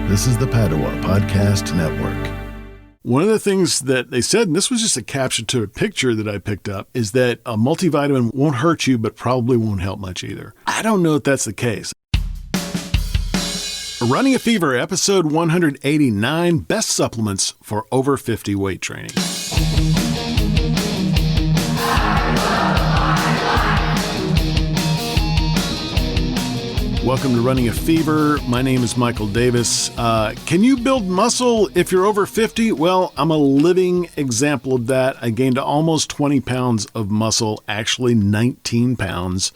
This is the Padua Podcast Network. One of the things that they said, and this was just a caption to a picture that I picked up, is that a multivitamin won't hurt you, but probably won't help much either. I don't know if that's the case. Running a Fever, episode 189, best supplements for over 50 weight training. Welcome to Running a Fever. My name is Michael Davis. Can you build muscle if you're over 50? Well, I'm a living example of that. I gained almost 20 pounds of muscle, actually 19 pounds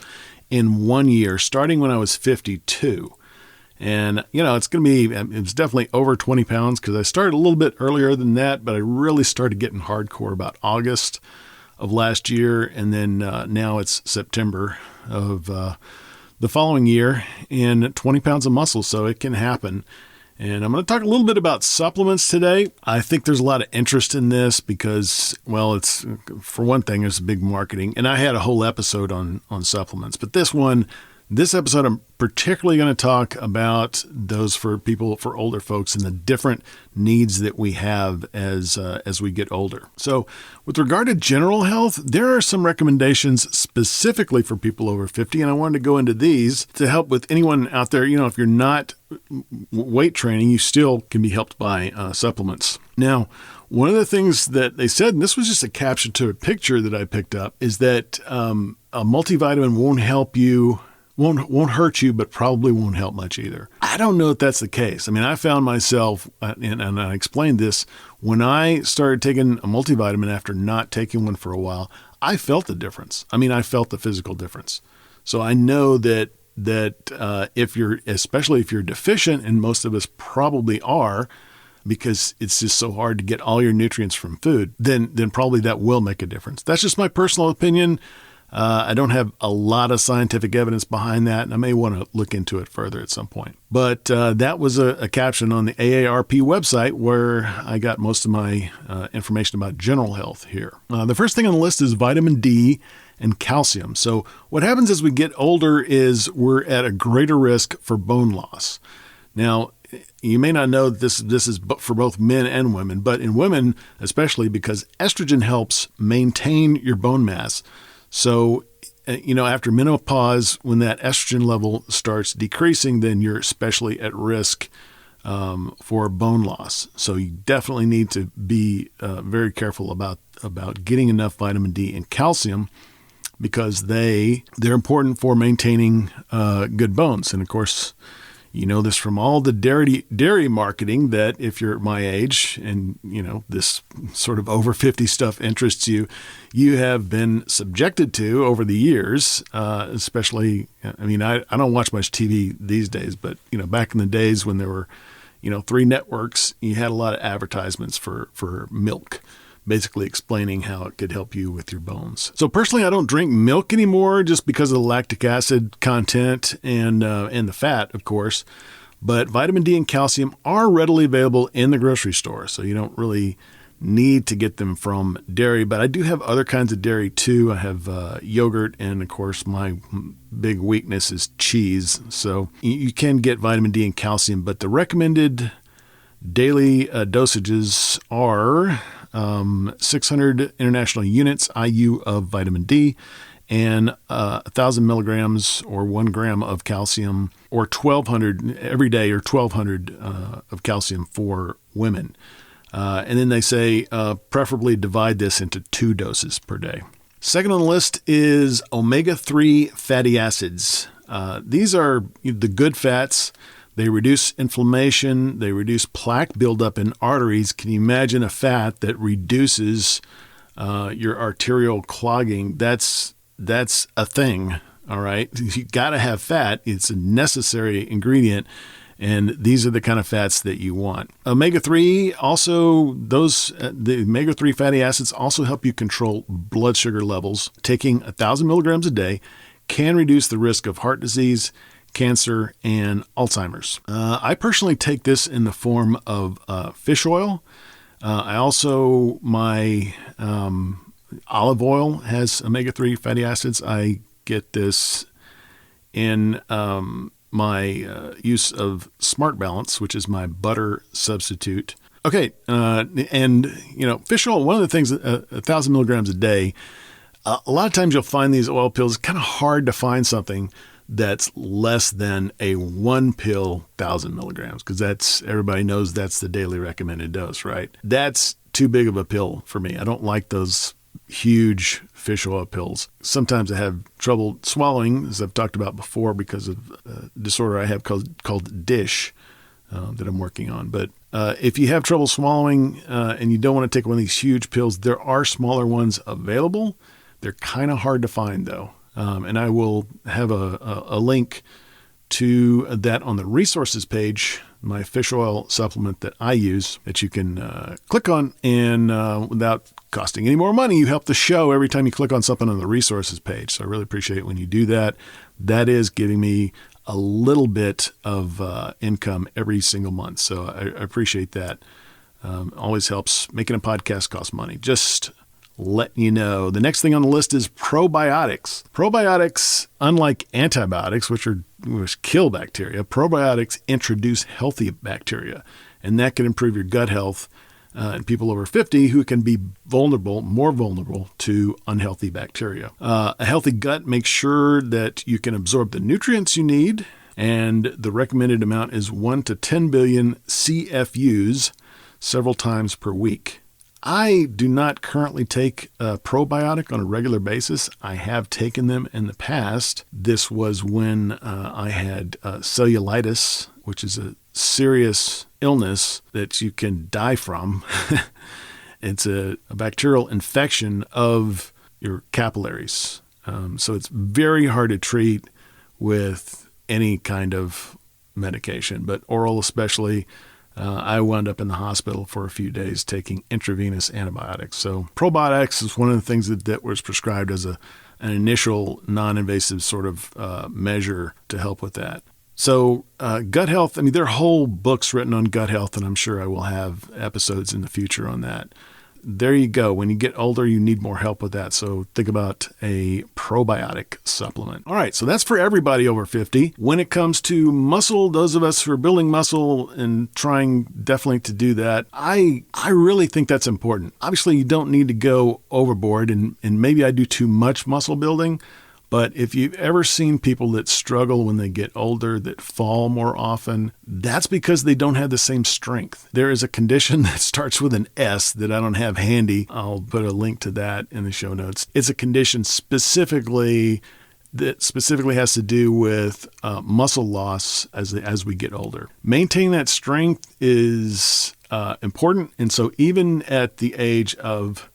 in 1 year, starting when I was 52. And, it's definitely over 20 pounds because I started a little bit earlier than that, but I really started getting hardcore about August of last year. And then now it's September of the following year, and 20 pounds of muscle, so it can happen. And I'm going to talk a little bit about supplements today. I think there's a lot of interest in this because, well, it's, for one thing, there's big marketing, and I had a whole episode on supplements. But this episode, I'm particularly going to talk about those for older folks and the different needs that we have as we get older. So with regard to general health, there are some recommendations specifically for people over 50, and I wanted to go into these to help with anyone out there. If you're not weight training, you still can be helped by supplements. Now, one of the things that they said, and this was just a caption to a picture that I picked up, is that a multivitamin won't hurt you, but probably won't help much either. I don't know if that's the case. I found myself, and I explained this, when I started taking a multivitamin after not taking one for a while, I felt the difference. I felt the physical difference. So I know that especially if you're deficient, and most of us probably are, because it's just so hard to get all your nutrients from food, then probably that will make a difference. That's just my personal opinion. I don't have a lot of scientific evidence behind that, and I may want to look into it further at some point. But that was a caption on the AARP website where I got most of my information about general health here. The first thing on the list is vitamin D and calcium. So what happens as we get older is we're at a greater risk for bone loss. Now, you may not know this is for both men and women, but in women especially, because estrogen helps maintain your bone mass. So, after menopause, when that estrogen level starts decreasing, then you're especially at risk for bone loss. So you definitely need to be very careful about getting enough vitamin D and calcium, because they're important for maintaining good bones. And of course, you know this from all the dairy marketing, that if you're my age and, this sort of over 50 stuff interests you, you have been subjected to over the years, especially, I don't watch much TV these days, but, back in the days when there were, 3 networks, you had a lot of advertisements for milk, basically explaining how it could help you with your bones. So personally, I don't drink milk anymore just because of the lactic acid content and the fat, of course. But vitamin D and calcium are readily available in the grocery store, so you don't really need to get them from dairy. But I do have other kinds of dairy too. I have yogurt, and of course my big weakness is cheese. So you can get vitamin D and calcium, but the recommended daily dosages are 600 international units IU of vitamin D, and 1,000 milligrams or 1 gram of calcium, or 1,200 every day, or 1,200 of calcium for women. And then they say preferably divide this into 2 doses per day. Second on the list is omega-3 fatty acids. These are the good fats. They reduce inflammation. They reduce plaque buildup in arteries. Can you imagine a fat that reduces your arterial clogging? That's a thing, all right? You got to have fat. It's a necessary ingredient, and these are the kind of fats that you want. Omega-3 also, the omega-3 fatty acids also help you control blood sugar levels. Taking 1,000 milligrams a day can reduce the risk of heart disease, cancer, and Alzheimer's. I personally take this in the form of fish oil. My olive oil has omega-3 fatty acids. I get this in my use of Smart Balance, which is my butter substitute. Okay, and fish oil, one of the things, 1,000 milligrams a day, a lot of times you'll find these oil pills, kind of hard to find something that's less than a 1 pill, 1,000 milligrams, because everybody knows that's the daily recommended dose, right? That's too big of a pill for me. I don't like those huge fish oil pills. Sometimes I have trouble swallowing, as I've talked about before, because of a disorder I have called DISH that I'm working on. But if you have trouble swallowing and you don't want to take one of these huge pills, there are smaller ones available. They're kind of hard to find, though. And I will have a link to that on the resources page, my fish oil supplement that I use, that you can click on, and without costing any more money, you help the show every time you click on something on the resources page. So I really appreciate it when you do that. That is giving me a little bit of income every single month. So I appreciate that. Always helps. Making a podcast costs money. Just letting you know. The next thing on the list is probiotics. Probiotics, unlike antibiotics, which kill bacteria, probiotics introduce healthy bacteria, and that can improve your gut health in people over 50 who can be more vulnerable to unhealthy bacteria. A healthy gut makes sure that you can absorb the nutrients you need, and the recommended amount is 1 to 10 billion CFUs several times per week. I do not currently take a probiotic on a regular basis. I have taken them in the past. This was when I had cellulitis, which is a serious illness that you can die from. It's a bacterial infection of your capillaries. So it's very hard to treat with any kind of medication, but oral especially. I wound up in the hospital for a few days taking intravenous antibiotics. So probiotics is one of the things that was prescribed as an initial non-invasive sort of measure to help with that. So gut health, there are whole books written on gut health, and I'm sure I will have episodes in the future on that. There you go. When you get older, you need more help with that. So think about a probiotic supplement. All right. So that's for everybody over 50. When it comes to muscle, those of us who are building muscle and trying definitely to do that, I really think that's important. Obviously, you don't need to go overboard, and maybe I do too much muscle building. But if you've ever seen people that struggle when they get older, that fall more often, that's because they don't have the same strength. There is a condition that starts with an S that I don't have handy. I'll put a link to that in the show notes. It's a condition that specifically has to do with muscle loss as we get older. Maintaining that strength is important. And so even at the age of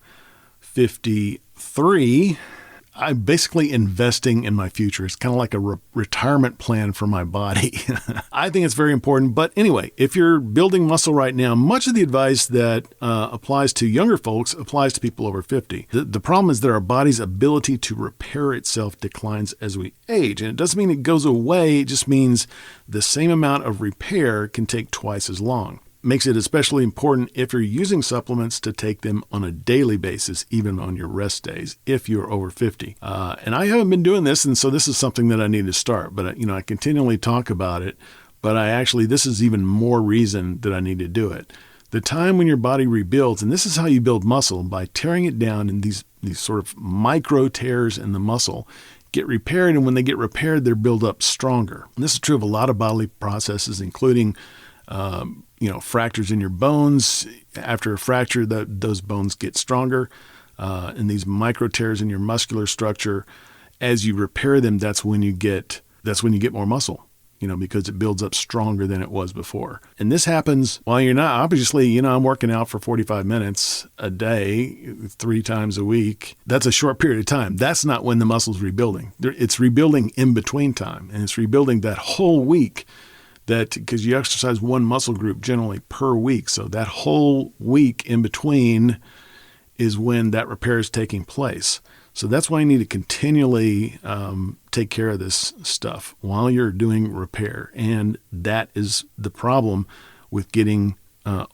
53, I'm basically investing in my future. It's kind of like a retirement plan for my body. I think it's very important. But anyway, if you're building muscle right now, much of the advice that applies to younger folks applies to people over 50. The problem is that our body's ability to repair itself declines as we age. And it doesn't mean it goes away. It just means the same amount of repair can take twice as long. Makes it especially important if you're using supplements to take them on a daily basis, even on your rest days, if you're over 50. And I haven't been doing this, and so this is something that I need to start. But, I continually talk about it, but this is even more reason that I need to do it. The time when your body rebuilds, and this is how you build muscle, by tearing it down in these sort of micro tears in the muscle, get repaired, and when they get repaired, they're built up stronger. And this is true of a lot of bodily processes, including fractures in your bones. After a fracture, those bones get stronger. And these micro tears in your muscular structure, as you repair them, that's when you get more muscle, because it builds up stronger than it was before. And this happens while you're not, obviously, I'm working out for 45 minutes a day, 3 times a week. That's a short period of time. That's not when the muscle's rebuilding. It's rebuilding in between time, and it's rebuilding that whole week. Because you exercise one muscle group generally per week. So that whole week in between is when that repair is taking place. So that's why you need to continually take care of this stuff while you're doing repair. And that is the problem with getting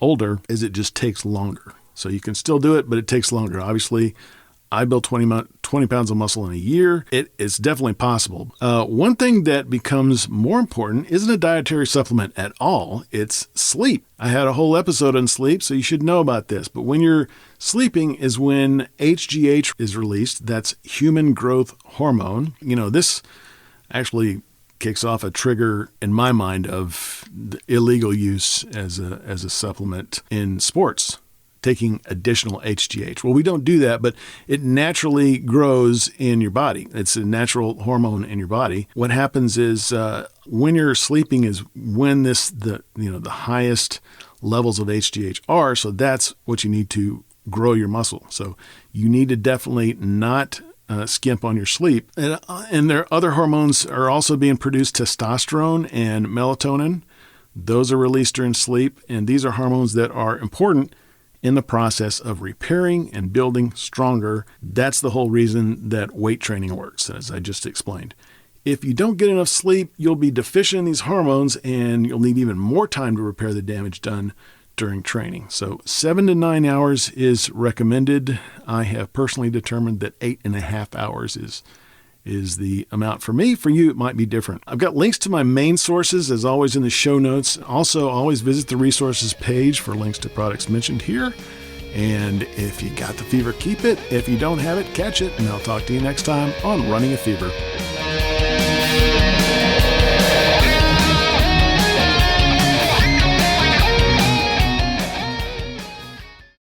older, is it just takes longer. So you can still do it, but it takes longer. Obviously, I built 20 20 pounds of muscle in a year. It is definitely possible. One thing that becomes more important isn't a dietary supplement at all. It's sleep. I had a whole episode on sleep, so you should know about this. But when you're sleeping is when HGH is released. That's human growth hormone. This actually kicks off a trigger in my mind of the illegal use as a supplement in sports, taking additional HGH. Well, we don't do that, but it naturally grows in your body. It's a natural hormone in your body. What happens is when you're sleeping is when the highest levels of HGH are. So that's what you need to grow your muscle. So you need to definitely not skimp on your sleep. And their other hormones are also being produced, testosterone and melatonin. Those are released during sleep. And these are hormones that are important in the process of repairing and building stronger. That's the whole reason that weight training works, as I just explained. If you don't get enough sleep, you'll be deficient in these hormones and you'll need even more time to repair the damage done during training. So 7 to 9 hours is recommended. I have personally determined that 8.5 hours is the amount for me. For you, it might be different. I've got links to my main sources, as always, in the show notes. Also, always visit the resources page for links to products mentioned here. And if you got the fever, keep it. If you don't have it, catch it. And I'll talk to you next time on Running a Fever.